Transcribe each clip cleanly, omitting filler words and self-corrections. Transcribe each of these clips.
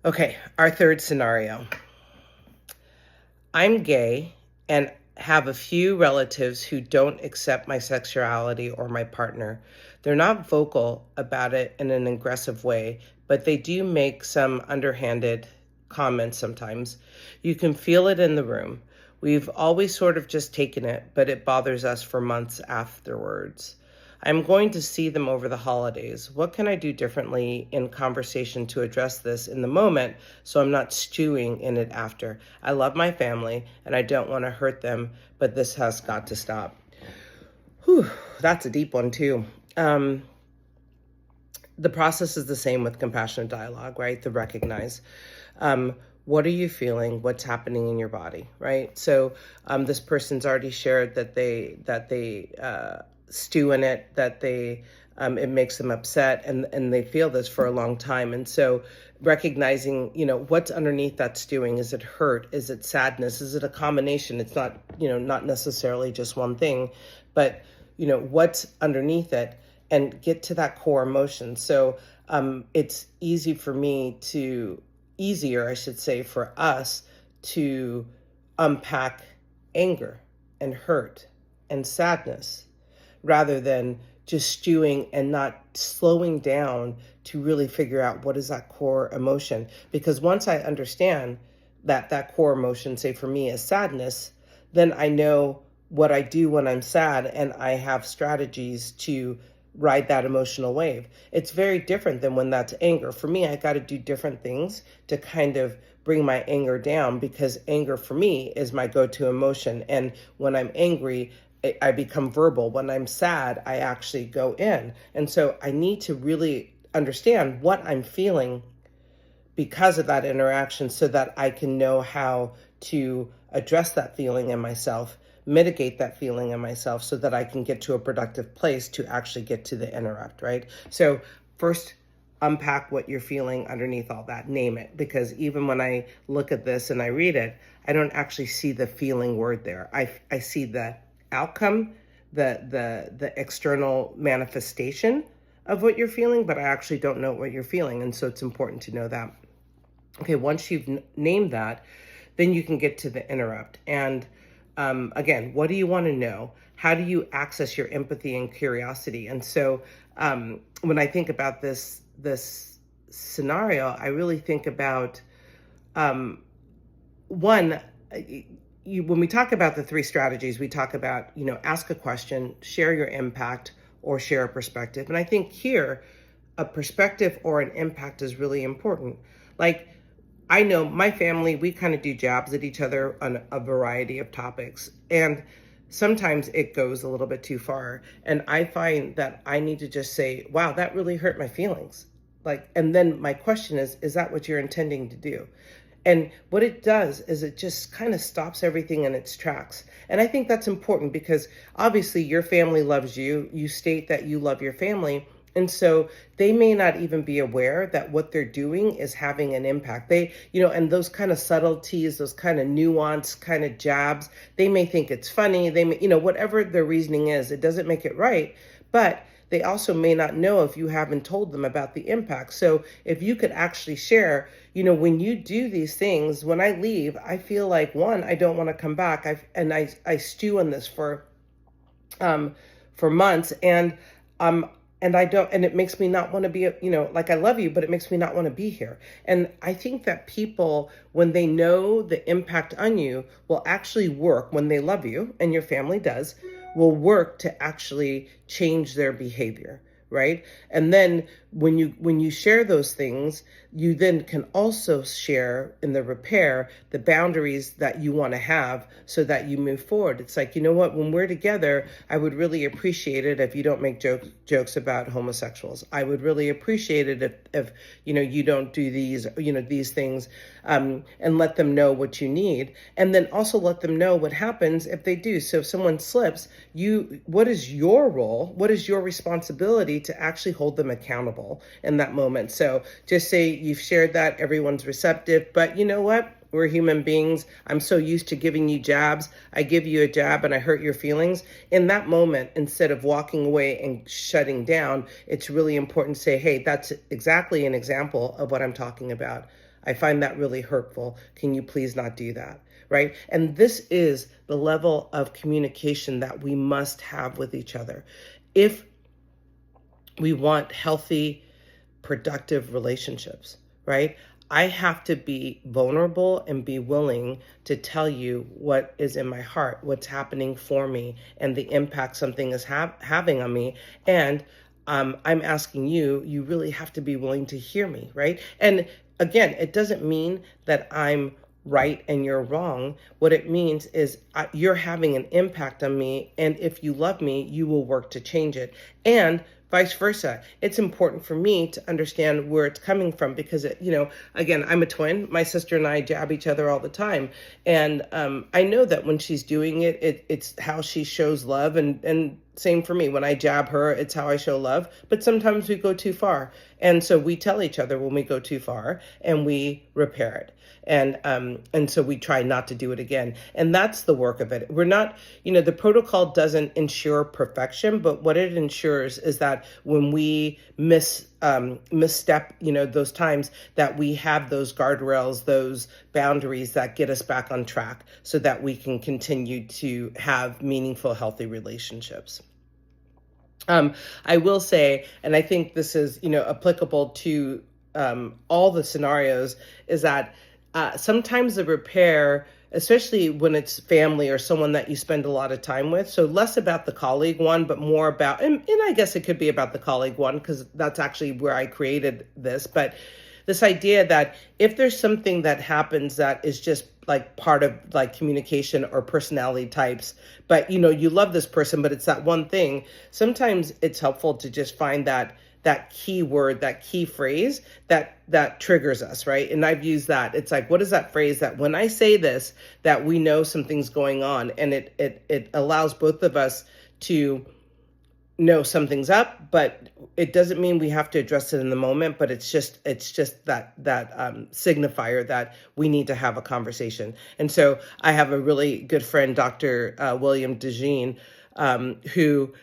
Okay, our third scenario. I'm gay and have a few relatives who don't accept my sexuality or my partner. They're not vocal about it in an aggressive way, but they do make some underhanded comments sometimes. You can feel it in the room. We've always sort of just taken it, but it bothers us for months afterwards. I'm going to see them over the holidays. What can I do differently in conversation to address this in the moment so I'm not stewing in it after? I love my family and I don't want to hurt them, but this has got to stop. Whew, that's a deep one too. The process is the same with compassionate dialogue, right? To recognize. What are you feeling? What's happening in your body, right? So this person's already shared that they stew in it, that it makes them upset, and they feel this for a long time. And so recognizing, what's underneath that stewing. Is it hurt? Is it sadness? Is it a combination? It's not, not necessarily just one thing, but, what's underneath it, and get to that core emotion. So it's easier, I should say, for us to unpack anger and hurt and sadness rather than just stewing and not slowing down to really figure out what is that core emotion. Because once I understand that core emotion, say for me, is sadness, then I know what I do when I'm sad, and I have strategies to ride that emotional wave. It's very different than when that's anger. For me, I got to do different things to kind of bring my anger down, because anger for me is my go-to emotion. And when I'm angry, I become verbal. When I'm sad, I actually go in. And so I need to really understand what I'm feeling because of that interaction so that I can know how to address that feeling in myself, mitigate that feeling in myself so that I can get to a productive place to actually get to the interrupt, right? So first, unpack what you're feeling underneath all that, name it, because even when I look at this and I read it, I don't actually see the feeling word there. I see the outcome, the external manifestation of what you're feeling, but I actually don't know what you're feeling. And so it's important to know that. Okay, once you've named that, then you can get to the interrupt. And again, what do you want to know? How do you access your empathy and curiosity? And so when I think about this scenario, I really think about one. When we talk about the three strategies, we talk about, ask a question, share your impact, or share a perspective. And I think here, a perspective or an impact is really important. Like, I know my family, we kind of do jabs at each other on a variety of topics. And sometimes it goes a little bit too far. And I find that I need to just say, wow, that really hurt my feelings. And then my question is that what you're intending to do? And what it does is it just kind of stops everything in its tracks. And I think that's important because obviously your family loves you. You state that you love your family. And so they may not even be aware that what they're doing is having an impact. And those kind of subtleties, those kind of nuanced kind of jabs, they may think it's funny. They may, whatever their reasoning is, it doesn't make it right. But they also may not know if you haven't told them about the impact. So if you could actually share, when you do these things, when I leave, I feel like, one, I don't want to come back. I stew on this for months, and it makes me not want to be, I love you, but it makes me not want to be here. And I think that people, when they know the impact on you, will actually work, when they love you, and your family does, will work to actually change their behavior, right? And then when you share those things, you then can also share in the repair the boundaries that you want to have so that you move forward. It's like, what, when we're together, I would really appreciate it if you don't make jokes about homosexuals. I would really appreciate it if you don't do these things, and let them know what you need. And then also let them know what happens if they do. So if someone slips, what is your role? What is your responsibility to actually hold them accountable in that moment? So just say you've shared that, everyone's receptive, but you know what? We're human beings. I'm so used to giving you jabs. I give you a jab and I hurt your feelings. In that moment, instead of walking away and shutting down, it's really important to say, hey, that's exactly an example of what I'm talking about. I find that really hurtful. Can you please not do that? Right? And this is the level of communication that we must have with each other. If we want healthy, productive relationships, right? I have to be vulnerable and be willing to tell you what is in my heart, what's happening for me, and the impact something is having on me. And I'm asking you, you really have to be willing to hear me, right? And again, it doesn't mean that I'm right and you're wrong. What it means is you're having an impact on me. And if you love me, you will work to change it. And vice versa. It's important for me to understand where it's coming from because, again, I'm a twin. My sister and I jab each other all the time. And I know that when she's doing it, it's how she shows love. And same for me. When I jab her, it's how I show love. But sometimes we go too far. And so we tell each other when we go too far and we repair it. And so we try not to do it again. And that's the work of it. We're not, the protocol doesn't ensure perfection, but what it ensures is that when we misstep, those times that we have those guardrails, those boundaries that get us back on track so that we can continue to have meaningful, healthy relationships. I will say, and I think this is, applicable to all the scenarios, is that sometimes the repair, especially when it's family or someone that you spend a lot of time with, so less about the colleague one, but more about, and I guess it could be about the colleague one, because that's actually where I created this, but this idea that if there's something that happens that is just like part of like communication or personality types, but you love this person, but it's that one thing, sometimes it's helpful to just find that key word, that key phrase that triggers us, right? And I've used that. It's like, what is that phrase that when I say this, that we know something's going on, and it allows both of us to know something's up, but it doesn't mean we have to address it in the moment, but it's just that signifier that we need to have a conversation. And so I have a really good friend, Dr. William DeJean, who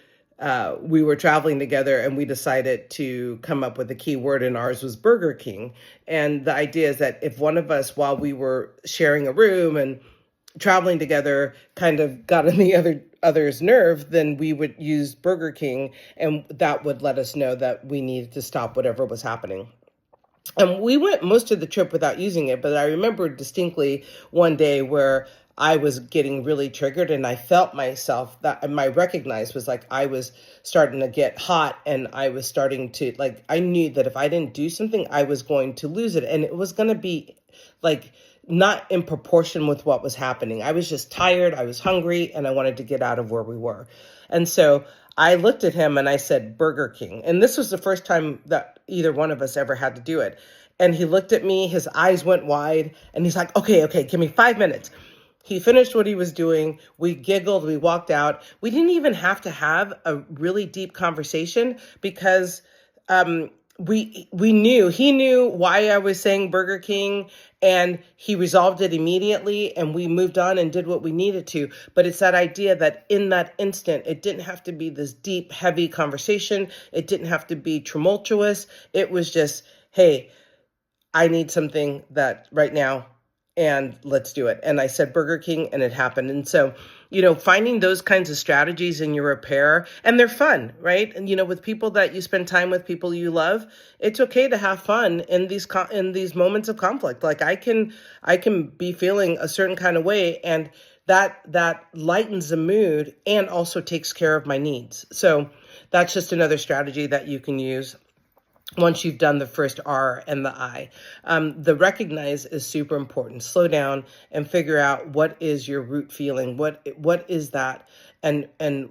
we were traveling together and we decided to come up with a key word, and ours was Burger King. And the idea is that if one of us, while we were sharing a room and traveling together, kind of got on the other's nerve, then we would use Burger King, and that would let us know that we needed to stop whatever was happening. And we went most of the trip without using it, but I remember distinctly one day where I was getting really triggered, and I felt myself, that my recognized was like I was starting to get hot, and I was starting to, like, I knew that if I didn't do something, I was going to lose it. And it was going to be like not in proportion with what was happening. I was just tired, I was hungry, and I wanted to get out of where we were. And so I looked at him and I said, Burger King. And this was the first time that either one of us ever had to do it. And he looked at me, his eyes went wide, and he's like, okay, give me 5 minutes. He finished what he was doing. We giggled, we walked out. We didn't even have to have a really deep conversation because he knew why I was saying Burger King, and he resolved it immediately, and we moved on and did what we needed to. But it's that idea that in that instant, it didn't have to be this deep, heavy conversation. It didn't have to be tumultuous. It was just, hey, I need something that right now, and let's do it. And I said Burger King, and it happened. And so, finding those kinds of strategies in your repair, and they're fun, right? And, with people that you spend time with, people you love, it's okay to have fun in these moments of conflict. Like I can be feeling a certain kind of way, and that lightens the mood and also takes care of my needs. So that's just another strategy that you can use once you've done the first R and the I. The recognize is super important. Slow down and figure out what is your root feeling. What is that? And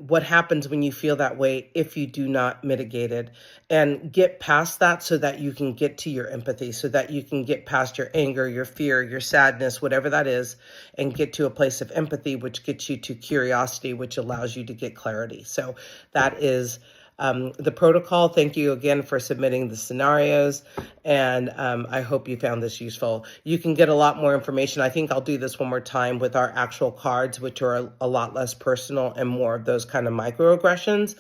what happens when you feel that way if you do not mitigate it, and get past that so that you can get to your empathy, so that you can get past your anger, your fear, your sadness, whatever that is, and get to a place of empathy, which gets you to curiosity, which allows you to get clarity. So that is the protocol. Thank you again for submitting the scenarios, and I hope you found this useful. You can get a lot more information. I think I'll do this one more time with our actual cards, which are a lot less personal and more of those kind of microaggressions,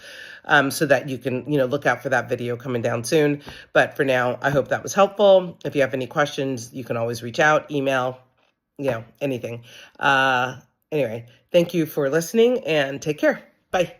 so that you can, look out for that video coming down soon. But for now, I hope that was helpful. If you have any questions, you can always reach out, email, anything. Anyway, thank you for listening and take care. Bye.